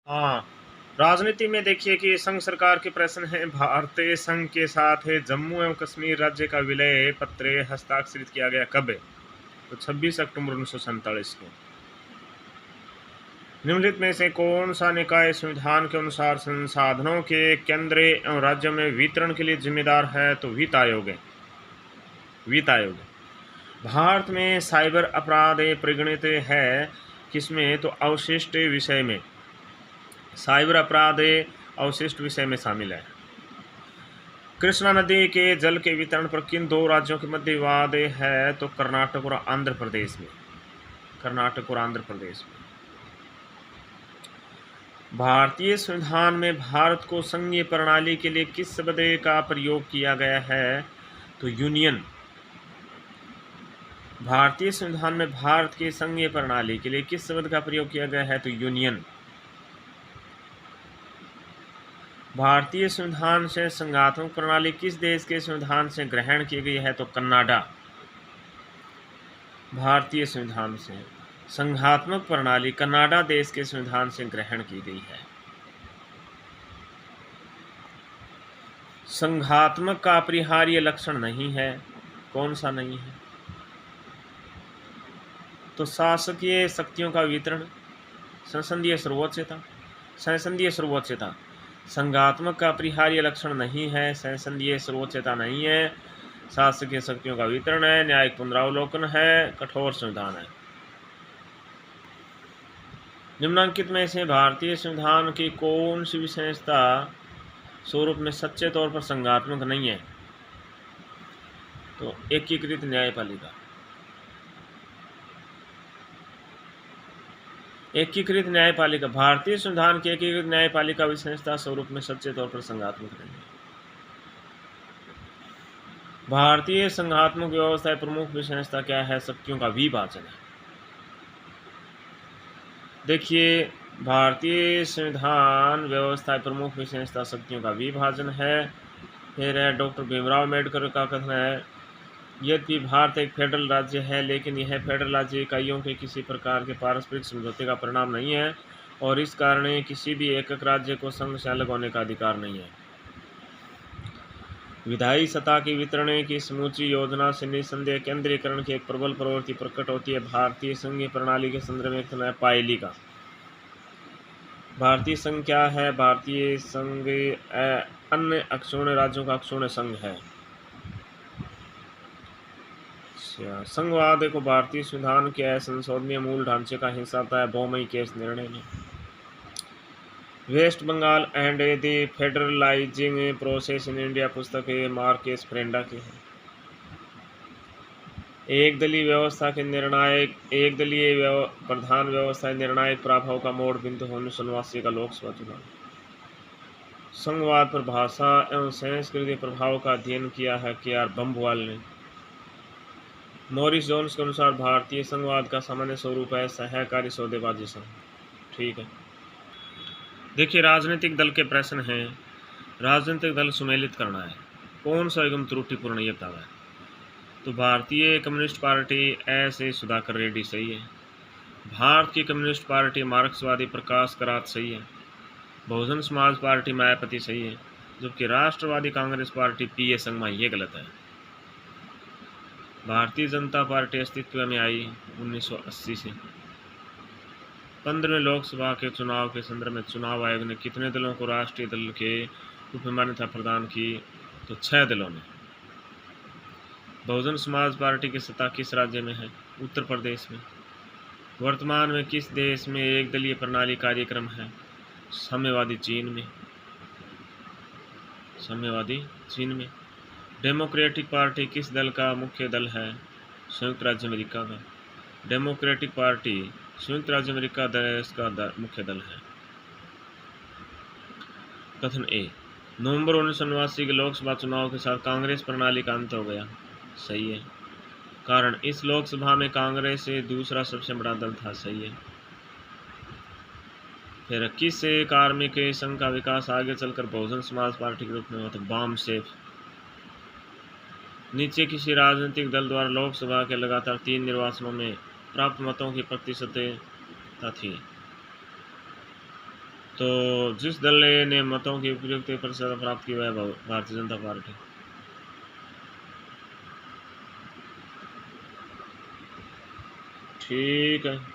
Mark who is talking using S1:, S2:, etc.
S1: हाँ, राजनीति में देखिए कि संघ सरकार के प्रश्न है। भारतीय संघ के साथ है जम्मू एवं कश्मीर राज्य का विलय पत्र हस्ताक्षरित किया गया कब? तो 26 अक्टूबर 1947 को। निम्नलिखित में से कौन सा निकाय संविधान के अनुसार संसाधनों के केंद्र एवं राज्यों में वितरण के लिए जिम्मेदार है? तो वित्त आयोग है। वित्त आयोग। भारत में साइबर अपराध परिगणित है किसमें? तो अवशिष्ट विषय में। साइबर अपराध अवशिष्ट विषय में शामिल है। कृष्णा नदी के जल के वितरण पर किन दो राज्यों के मध्य विवाद है? तो कर्नाटक और आंध्र प्रदेश में। कर्नाटक और आंध्र प्रदेश में। भारतीय संविधान में भारत को संघीय प्रणाली के लिए किस शब्द का प्रयोग किया गया है? तो यूनियन। भारतीय संविधान में भारत की संघीय प्रणाली के लिए किस शब्द का प्रयोग किया गया है? तो यूनियन। भारतीय संविधान से संघात्मक प्रणाली किस देश के संविधान से ग्रहण की गई है? तो कनाडा। भारतीय संविधान से संघात्मक प्रणाली कनाडा देश के संविधान से ग्रहण की गई है। संघात्मक का अपरिहार्य लक्षण नहीं है। कौन सा नहीं है? तो शासकीय शक्तियों का वितरण, संसदीय सर्वोच्चता। संसदीय सर्वोच्चता। संघात्मक का अपरिहार्य लक्षण नहीं है, संसदीय सर्वोच्चता नहीं है, शासकीय शक्तियों का वितरण है, न्यायिक पुनरावलोकन है, कठोर संविधान है। निम्नलिखित में से भारतीय संविधान की कौन सी विशेषता स्वरूप में सच्चे तौर पर संघात्मक नहीं है? तो एकीकृत न्यायपालिका। एकीकृत न्यायपालिका। भारतीय संविधान की एकीकृत न्यायपालिका विशेषता स्वरूप में सच्चे तौर पर संघात्मक नहीं है। भारतीय संघात्मक व्यवस्था की प्रमुख विशेषता क्या है? शक्तियों का विभाजन है। देखिए, भारतीय संविधान व्यवस्था की प्रमुख विशेषता शक्तियों का विभाजन है। फिर है डॉक्टर भीमराव अम्बेडकर का कथन है, यद्यपि भारत एक फेडरल राज्य है लेकिन यह फेडरल राज्य इकाइयों के किसी प्रकार के पारस्परिक समझौते का परिणाम नहीं है और इस कारण किसी भी एकक राज्य को संघ से अलग होने का अधिकार नहीं है। विधायी सत्ता की वितरण की समूची योजना से निस्संदेह केंद्रीकरण की एक प्रबल प्रवृत्ति प्रकट होती है। भारतीय संघीय प्रणाली के संदर्भ में कथन है पायली का। भारतीय संघ क्या है? भारतीय संघ अन्य अक्षुण्ण राज्यों का अक्षुण्ण संघ है। संघवाद को भारतीय संविधान के संशोधनीय मूल ढांचे का हिस्सा होता है बहुमत के इस निर्णय में। West Bengal and the federalizing process in India पुस्तक मार्केस फ्रेंडा की है। एक दलीय व्यवस्था के निर्णायक प्रधान व्यवस्था निर्णायक प्रभाव का मोड़ बिंदु होने 1989 का लोकसभा चुनाव। संघवाद पर भाषा एवं सांस्कृतिक प्रभाव का अध्ययन किया है के.आर. बम्बवाल ने। मॉरिस जोन्स के अनुसार भारतीय संघवाद का सामान्य स्वरूप है सहकारी सौदेबाजी संघ। ठीक है। देखिए, राजनीतिक दल के प्रश्न हैं। राजनीतिक दल सुमेलित करना है। कौन सा एवं त्रुटिपूर्ण ये बतावा है? तो भारतीय कम्युनिस्ट पार्टी ऐसे सुधाकर रेड्डी सही है। भारत की कम्युनिस्ट पार्टी मार्क्सवादी प्रकाश करात सही है। बहुजन समाज पार्टी मायावती सही है, जबकि राष्ट्रवादी कांग्रेस पार्टी पी.ए. संगमा ये गलत है। भारतीय जनता पार्टी अस्तित्व में आई 1980 से। 15वें लोकसभा के चुनाव के संदर्भ में चुनाव आयोग ने कितने दलों को राष्ट्रीय दल के रूप में मान्यता प्रदान की? तो 6 दलों ने। बहुजन समाज पार्टी की सत्ता किस राज्य में है? उत्तर प्रदेश में। वर्तमान में किस देश में एक दलीय प्रणाली कार्यक्रम है? साम्यवादी चीन में। साम्यवादी चीन में। डेमोक्रेटिक पार्टी किस दल का मुख्य दल है? संयुक्त राज्य अमेरिका का। डेमोक्रेटिक पार्टी संयुक्त राज्य अमेरिका देश का मुख्य दल है। कथन ए, नवंबर 1989 के लोकसभा चुनाव के साथ कांग्रेस प्रणाली का अंत हो गया। सही है। कारण इस लोकसभा में कांग्रेस दूसरा सबसे बड़ा दल था। सही है। फिर किस कार्मिक संघ का विकास आगे चलकर बहुजन समाज पार्टी के रूप में हुआ? तो बाम सेफ। नीचे किसी राजनीतिक दल द्वारा लोकसभा के लगातार 3 निर्वाचनों में प्राप्त मतों की प्रतिशतता थी? तो जिस दल ने मतों की उपयुक्त प्रतिशत प्राप्त की वह भारतीय जनता पार्टी। ठीक है।